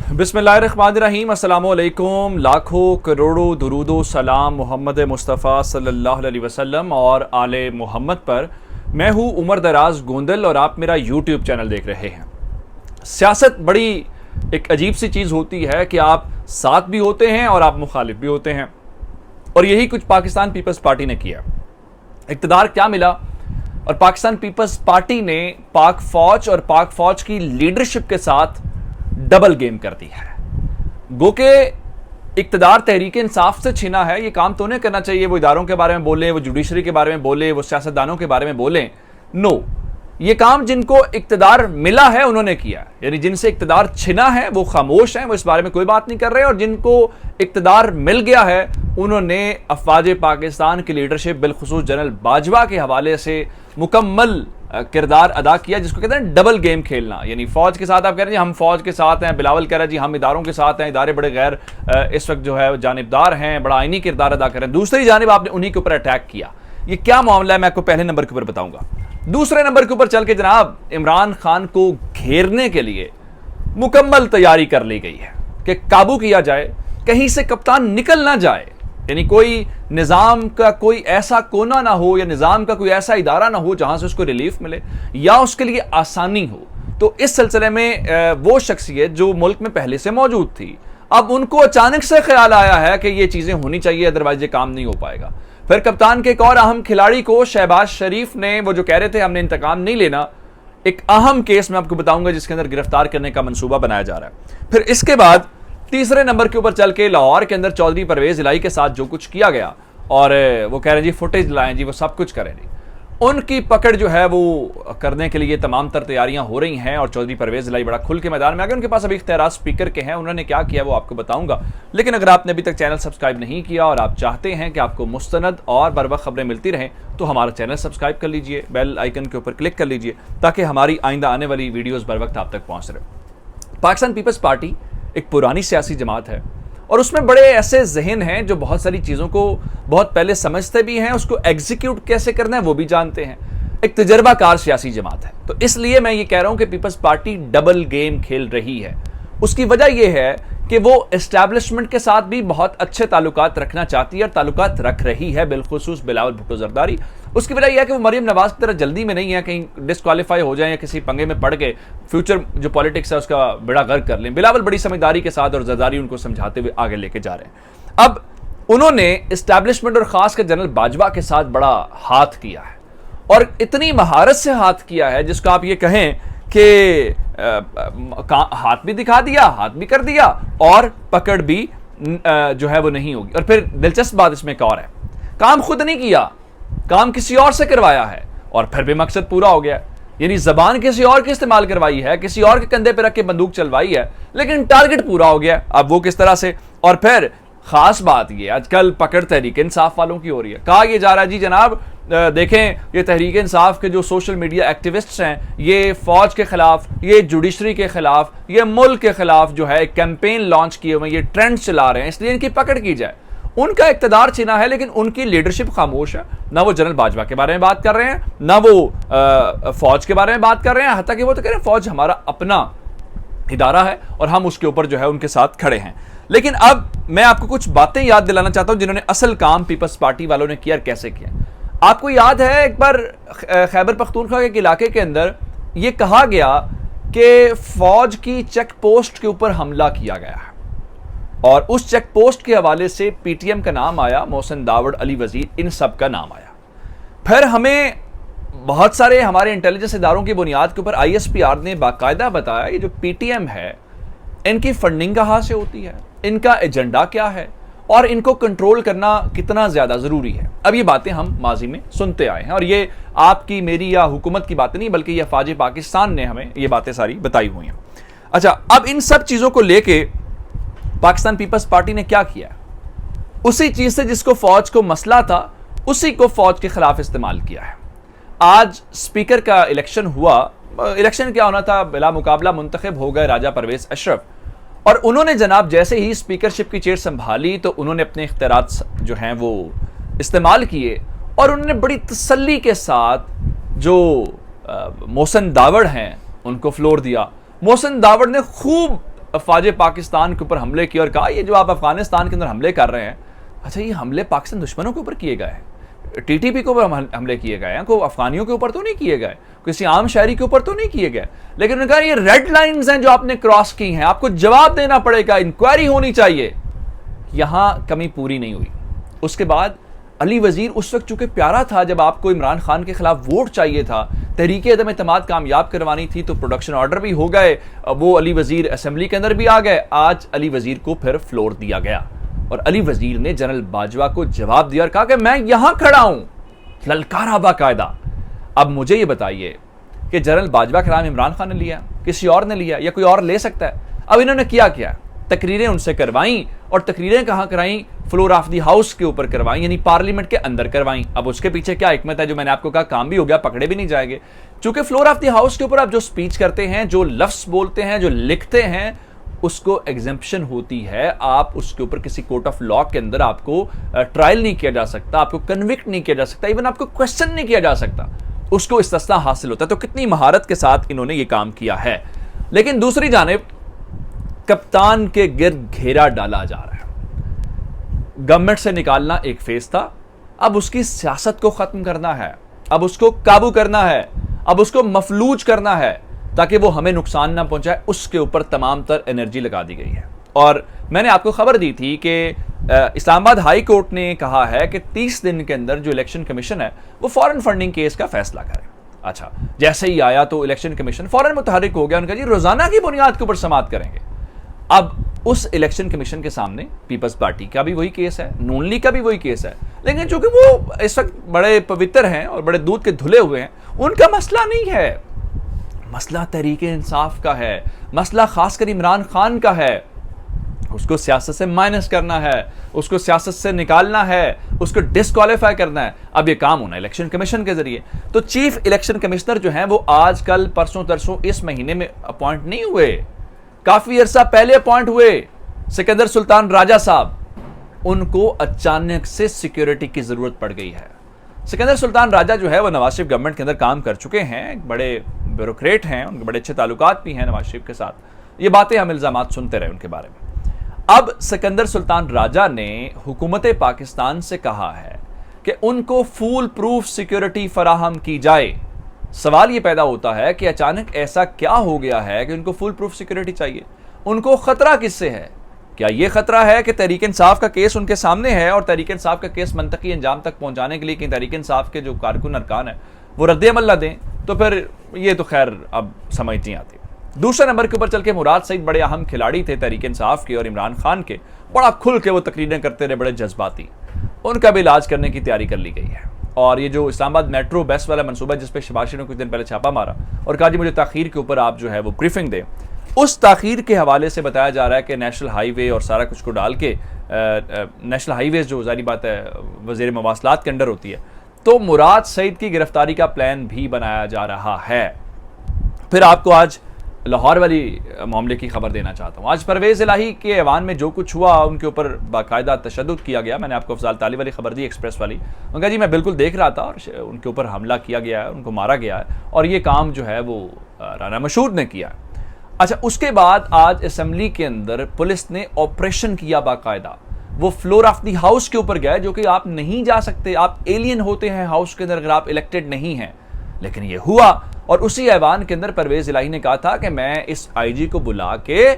बिस्मिल्लाहिर्रहमानिर्रहीम, अस्सलामु अलैकुम। लाखों करोड़ों दुरूदो सलाम मोहम्मद मुस्तफ़ा सल्लल्लाहु अलैहि वसल्लम और आले मोहम्मद पर। मैं हूँ उमर दराज गोंदल और आप मेरा यूट्यूब चैनल देख रहे हैं। सियासत बड़ी एक अजीब सी चीज़ होती है कि आप साथ भी होते हैं और आप मुखालिफ भी होते हैं, और यही कुछ पाकिस्तान पीपल्स पार्टी ने किया। इक़्तिदार क्या मिला, और पाकिस्तान पीपल्स पार्टी ने पाक फौज और पाक फौज की लीडरशिप के साथ डबल गेम कर दी है। गो के इक़्तिदार तहरीक इंसाफ से छीना है। ये काम तो नहीं करना चाहिए, वो इदारों के बारे में बोले, वो जुडिशरी के बारे में बोले, वो सियासतदानों के बारे में बोले। नो, ये काम जिनको इक़्तिदार मिला है उन्होंने किया, यानी जिनसे इक़्तिदार छिना है वो खामोश हैं, वो इस बारे में कोई बात नहीं कर रहे। और जिनको इक़्तिदार मिल गया है उन्होंने अफवाज पाकिस्तान की लीडरशिप बिलखुसूस जनरल बाजवा के हवाले से मुकम्मल किरदार अदा किया, जिसको कहते हैं डबल गेम खेलना। यानी फौज के साथ आप कह रहे हैं हम फौज के साथ हैं, बिलावल कह रहे हैं जी हम इदारों के साथ हैं, इदारे बड़े गैर इस वक्त जो है जानिबदार हैं, बड़ा आईनी किरदार अदा कर रहे हैं। दूसरी जानिब आपने उन्हीं के ऊपर अटैक किया। ये क्या मामला है मैं आपको पहले नंबर के ऊपर बताऊंगा। दूसरे नंबर के ऊपर चल के जनाब, इमरान खान को घेरने के लिए मुकम्मल तैयारी कर ली गई है कि काबू किया जाए, कहीं से कप्तान निकल ना जाए, यानी कोई निज़ाम का कोई ऐसा कोना ना हो या निज़ाम का कोई ऐसा इदारा ना हो जहां से उसको रिलीफ मिले या उसके लिए आसानी हो। तो इस सिलसिले में वो शख्सियत जो मुल्क में पहले से मौजूद थी, अब उनको अचानक से ख्याल आया है कि ये चीज़ें होनी चाहिए, अदरवाइज ये काम नहीं हो पाएगा। फिर कप्तान के एक और अहम खिलाड़ी को शहबाज शरीफ ने, वो जो कह रहे थे हमने इंतकाम नहीं लेना, एक अहम केस मैं आपको बताऊंगा जिसके अंदर गिरफ्तार करने का मंसूबा बनाया जा रहा है। फिर इसके बाद तीसरे नंबर के ऊपर चल के लाहौर के अंदर चौधरी परवेज इलाही के साथ जो कुछ किया गया, और वो कह रहे हैं जी फुटेज लाएं जी, वो सब कुछ करें जी, उनकी पकड़ जो है वो करने के लिए तमाम तर तैयारियां हो रही हैं। और चौधरी परवेज इलाही बड़ा खुल के मैदान में आ गए। उनके पास अभी इख्तियारात स्पीकर के हैं, उन्होंने क्या किया वो आपको बताऊंगा। लेकिन अगर आपने अभी तक चैनल सब्सक्राइब नहीं किया और आप चाहते हैं कि आपको मुस्तनद और बरवक्त खबरें मिलती रहें, तो हमारा चैनल सब्सक्राइब कर लीजिए, बेल आइकन के ऊपर क्लिक कर लीजिए, ताकि हमारी आइंदा आने वाली वीडियोज़ बर वक्त आप तक पहुँच रहे। पाकिस्तान पीपल्स पार्टी एक पुरानी सियासी जमात है और उसमें बड़े ऐसे जहन हैं जो बहुत सारी चीज़ों को बहुत पहले समझते भी हैं, उसको एग्जीक्यूट कैसे करना है वो भी जानते हैं। एक तजर्बाकार सियासी जमात है, तो इसलिए मैं ये कह रहा हूं कि पीपल्स पार्टी डबल गेम खेल रही है। उसकी वजह यह है कि वो एस्टैब्लिशमेंट के साथ भी बहुत अच्छे ताल्लुकात रखना चाहती है और ताल्लुकात रख रही है, बिलखुसूस बिलावल भुट्टो जरदारी। उसकी वजह यह है कि वो मरीम नवाज की तरह जल्दी में नहीं है कहीं डिस्क्वालीफाई हो जाए या किसी पंगे में पड़ के फ्यूचर जो पॉलिटिक्स है उसका बेड़ा गर्क कर लें। बिलावल बड़ी समझदारी के साथ और जरदारी उनको समझाते हुए आगे लेके जा रहे हैं। अब उन्होंने एस्टैब्लिशमेंट और खासकर जनरल बाजवा के साथ बड़ा हाथ किया है, और इतनी महारत से हाथ किया है जिसको आप ये कहें कि हाथ भी दिखा दिया, हाथ भी कर दिया, और पकड़ भी जो है वो नहीं होगी। और फिर दिलचस्प बात इसमें एक और है, काम खुद नहीं किया, काम किसी और से करवाया है, और फिर भी मकसद पूरा हो गया। यानी जबान किसी और की इस्तेमाल करवाई है, किसी और के कंधे पे रख के बंदूक चलवाई है, लेकिन टारगेट पूरा हो गया। अब वो किस तरह से, और फिर खास बात ये आजकल पकड़ तहरीक इंसाफ वालों की हो रही है। कहा यह जा रहा है जी जनाब देखें, ये तहरीक इंसाफ के जो सोशल मीडिया एक्टिविस्ट्स हैं, ये फौज के खिलाफ, ये जुडिशरी के खिलाफ, ये मुल्क के खिलाफ जो है कैंपेन लॉन्च किए हुए, ये ट्रेंड चला रहे हैं, इसलिए इनकी पकड़ की जाए। उनका इक़्तिदार छिना है, लेकिन उनकी लीडरशिप खामोश है। ना वो जनरल बाजवा के बारे में बात कर रहे हैं, ना वो फौज के बारे में बात कर रहे हैं। हत्ता कि वो तो कह रहे हैं फौज हमारा अपना इदारा है और हम उसके ऊपर जो है उनके साथ खड़े हैं। लेकिन अब मैं आपको कुछ बातें याद दिलाना चाहता हूं जिन्होंने असल काम पीपल्स पार्टी वालों ने किया और कैसे किया। आपको याद है एक बार खैबर पख्तूनख्वा के इलाके के अंदर यह कहा गया कि फौज की चेक पोस्ट के ऊपर हमला किया गया है, और उस चेक पोस्ट के हवाले से पीटीएम का नाम आया, मोहसिन दावड़, अली वजीर, इन सब का नाम आया। फिर हमें बहुत सारे हमारे इंटेलिजेंस इदारों की बुनियाद के ऊपर आईएसपीआर ने बाकायदा बताया ये जो पीटीएम है इनकी फंडिंग कहाँ से होती है, इनका एजेंडा क्या है, और इनको कंट्रोल करना कितना ज्यादा जरूरी है। अब ये बातें हम माजी में सुनते आए हैं, और ये आपकी मेरी या हुकूमत की बातें नहीं, बल्कि ये अफवाज पाकिस्तान ने हमें ये बातें सारी बताई हुई हैं। अच्छा, अब इन सब चीजों को लेके पाकिस्तान पीपल्स पार्टी ने क्या किया, उसी चीज से जिसको फौज को मसला था उसी को फौज के खिलाफ इस्तेमाल किया है। आज स्पीकर का इलेक्शन हुआ, इलेक्शन क्या होना था, बिला मुकाबला मुंतखब हो गए राजा परवेज अशरफ, और उन्होंने जनाब जैसे ही स्पीकरशिप की चेयर संभाली तो उन्होंने अपने इख्तियारात जो हैं वो इस्तेमाल किए, और उन्होंने बड़ी तसल्ली के साथ जो मोहसिन दावड़ हैं उनको फ्लोर दिया। मोहसिन दावड़ ने खूब अफवाज पाकिस्तान के ऊपर हमले किए और कहा ये जो आप अफगानिस्तान के अंदर हमले कर रहे हैं, अच्छा ये हमले पाकिस्तान दुश्मनों के ऊपर किए गए हैं, टीटीपी के ऊपर हमले किए गए हैं, कोई अफगानियों के ऊपर तो नहीं किए गए, किसी आम शहरी के ऊपर तो नहीं किए गए। लेकिन उन्होंने कहा ये रेड लाइंस हैं जो आपने क्रॉस की हैं, आपको जवाब देना पड़ेगा, इंक्वायरी होनी चाहिए। यहां कमी पूरी नहीं हुई। उसके बाद अली वजीर उस वक्त चूंकि प्यारा था, जब आपको इमरान खान के खिलाफ वोट चाहिए था, तहरीक अदम एतमाद कामयाब करवानी थी, तो प्रोडक्शन ऑर्डर भी हो गए, वो अली वजीर असेंबली के अंदर भी आ गए। आज अली वजीर को फिर फ्लोर दिया गया और अली वजीर ने जनरल बाजवा को जवाब दिया और कहा कि मैं यहां खड़ा हूं, ललकारा बाकायदा। अब मुझे ये बताइए कि जनरल बाजवा का नाम इमरान खान ने लिया, किसी और ने लिया, या कोई और ले सकता है? अब इन्होंने किया क्या? तकरीरें उनसे करवाई, और तकरीरें कहां कराई? फ्लोर ऑफ द हाउस के ऊपर करवाई, यानी पार्लियामेंट के अंदर करवाई। अब उसके पीछे क्या हिकमत है, जो मैंने आपको कहा काम भी हो गया, पकड़े भी नहीं जाएंगे। चूंकि फ्लोर ऑफ द हाउस के ऊपर आप जो स्पीच करते हैं, जो लफ्ज बोलते हैं, जो लिखते हैं, उसको एग्जेम्पशन होती है। आप उसके ऊपर किसी कोर्ट ऑफ लॉ के अंदर आपको ट्रायल नहीं किया जा सकता, आपको कन्विक्ट नहीं किया जा सकता, इवन आपको क्वेश्चन नहीं किया जा सकता, उसको इस्तिस्ना हासिल होता है। तो कितनी महारत के साथ इन्होंने ये काम किया है। लेकिन दूसरी जानिब कप्तान के गिर्द घेरा डाला जा रहा है। गवर्नमेंट से निकालना एक फेज था, अब उसकी सियासत को खत्म करना है, अब उसको काबू करना है, अब उसको मफलूज करना है ताकि वो हमें नुकसान ना पहुंचाए। उसके ऊपर तमाम तर एनर्जी लगा दी गई है। और मैंने आपको खबर दी थी कि इस्लामाबाद हाई कोर्ट ने कहा है कि 30 दिन के अंदर जो इलेक्शन कमीशन है वो फॉरेन फंडिंग केस का फैसला करे। अच्छा, जैसे ही आया तो इलेक्शन कमीशन फौरन मुतहरिक हो गया, उनका जी रोजाना की बुनियाद के ऊपर समाअत करेंगे। अब उस इलेक्शन कमीशन के सामने पीपल्स पार्टी का भी वही केस है, नून लीग का भी वही केस है, लेकिन चूंकि वो इस वक्त बड़े पवित्र हैं और बड़े दूध के धुले हुए हैं, उनका मसला नहीं है, मसला तहरीके इंसाफ का है, मसला खासकर इमरान खान का है। उसको सियासत से माइनस करना है, उसको सियासत से निकालना है, उसको डिस्क्वालीफाई करना है। अब ये काम होना इलेक्शन कमीशन के जरिए। तो चीफ इलेक्शन कमिश्नर जो हैं वो आजकल परसों तरसों इस महीने में अपॉइंट नहीं हुए, काफी अरसा पहले अपॉइंट हुए। सिकंदर सुल्तान राजा साहब, उनको अचानक से सिक्योरिटी की जरूरत पड़ गई है। सिकंदर सुल्तान राजा जो है वो नवाज शरीफ गवर्नमेंट के अंदर काम कर चुके हैं, बड़े ब्यूरोक्रेट हैं, उनके बड़े अच्छे ताल्लुकात भी हैं नवाज शरीफ के साथ। ये बातें हम इल्जामात सुनते रहे उनके बारे में। अब सिकंदर सुल्तान राजा ने हुकूमत पाकिस्तान से कहा है कि उनको फूल प्रूफ सिक्योरिटी फराहम की जाए। सवाल ये पैदा होता है कि अचानक ऐसा क्या हो गया है कि उनको फुल प्रूफ सिक्योरिटी चाहिए? उनको खतरा किससे है? क्या ये खतरा है कि तहरीक इंसाफ का केस उनके सामने है और तहरीक इंसाफ का केस मंतकी अंजाम तक पहुंचाने के लिए कि तहरीक इंसाफ के जो कारकुन अरकान है वो रद्द अमल ना दें? तो फिर ये तो खैर अब समझ नहीं आती। दूसरे नंबर के ऊपर चल के मुराद सईद बड़े अहम खिलाड़ी थे तहरीक इंसाफ के और इमरान खान के, बड़ा खुल के वो तकरीरें करते रहे, बड़े जज्बाती। उनका भी इलाज करने की तैयारी कर ली गई है। और ये जो इस्लामाबाद मेट्रो बस वाला मंसूबा जिस पे शहबाज शरीफ ने कुछ दिन पहले छापा मारा और कहा जी मुझे ताखीर के ऊपर आप जो है वो ब्रीफिंग दें, उस ताखीर के हवाले से बताया जा रहा है कि नेशनल हाईवे और सारा कुछ को डाल के नेशनल हाईवेज जो जारी बात है वज़ीर मवासलात के अंडर होती है, तो मुराद सईद की गिरफ्तारी का प्लान भी बनाया जा रहा है। फिर आपको आज लाहौर वाली मामले की खबर देना चाहता हूँ। आज परवेज़ इलाही के ऐवान में जो कुछ हुआ उनके ऊपर बाकायदा तशद्दुद किया गया। मैंने आपको अफजाल ताली वाली खबर दी एक्सप्रेस वाली, उनका जी मैं बिल्कुल देख रहा था और उनके ऊपर हमला किया गया है, उनको मारा गया है और ये काम जो है वो राना मशहूद ने किया। अच्छा, उसके बाद आज असेंबली के अंदर पुलिस ने ऑपरेशन किया बाकायदा, वो फ्लोर ऑफ द हाउस के ऊपर गए, जो कि आप नहीं जा सकते, आप एलियन होते हैं हाउस के अंदर अगर आप इलेक्टेड नहीं हैं। लेकिन ये हुआ और उसी ऐवान के अंदर परवेज़ इलाही ने कहा था कि मैं इस आईजी को बुला के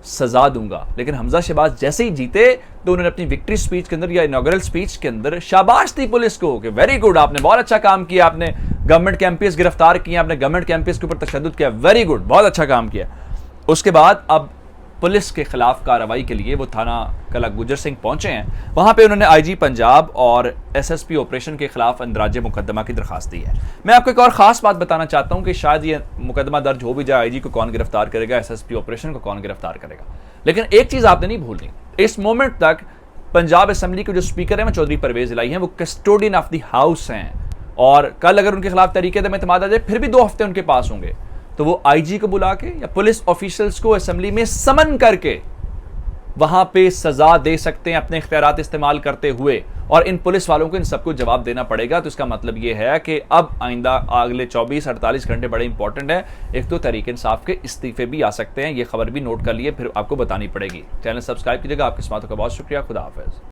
सजा दूंगा। लेकिन हमजा शहबाज जैसे ही जीते तो उन्होंने अपनी विक्ट्री स्पीच के अंदर या इनॉग्रल स्पीच के अंदर शाबाश दी पुलिस को कि वेरी गुड, आपने बहुत अच्छा काम किया, आपने गवर्नमेंट के एमपीएस गिरफ्तार किए, आपने गवर्नमेंट के एमपीएस के ऊपर तशद्दुद किया, वेरी गुड, बहुत अच्छा काम किया। उसके बाद अब पुलिस के खिलाफ कार्रवाई के लिए वो थाना कला गुजर सिंह पहुंचे हैं। वहां पे उन्होंने आईजी पंजाब और एसएसपी ऑपरेशन के खिलाफ इंदराजे मुकदमा की दरखास्त दी है। मैं आपको एक और खास बात बताना चाहता हूं कि शायद ये मुकदमा दर्ज हो भी जाए, आईजी को कौन गिरफ्तार करेगा, एसएसपी ऑपरेशन को कौन गिरफ्तार करेगा, लेकिन एक चीज आपने नहीं भूलनी, इस मोमेंट तक पंजाब असेंबली के जो स्पीकर हैं चौधरी परवेज़ इलाही हैं, वो कस्टोडियन ऑफ द हाउस हैं और कल अगर उनके खिलाफ तरीके से एतमाद आ जाए फिर भी 2 हफ्ते उनके पास होंगे। तो वो आईजी को बुला के या पुलिस ऑफिशियल्स को असेंबली में समन करके वहां पे सजा दे सकते हैं अपने इख्तियारात इस्तेमाल करते हुए। और इन पुलिस वालों को इन सबको जवाब देना पड़ेगा। तो इसका मतलब ये है कि अब आइंदा अगले 24-48 घंटे बड़े इंपॉर्टेंट है। एक तो तहरीक इंसाफ के इस्तीफे भी आ सकते हैं, ये खबर भी नोट कर लिए, फिर आपको बतानी पड़ेगी। चैनल सब्सक्राइब कीजिएगा। आपकी समातों का बहुत शुक्रिया। खुदा हाफिज।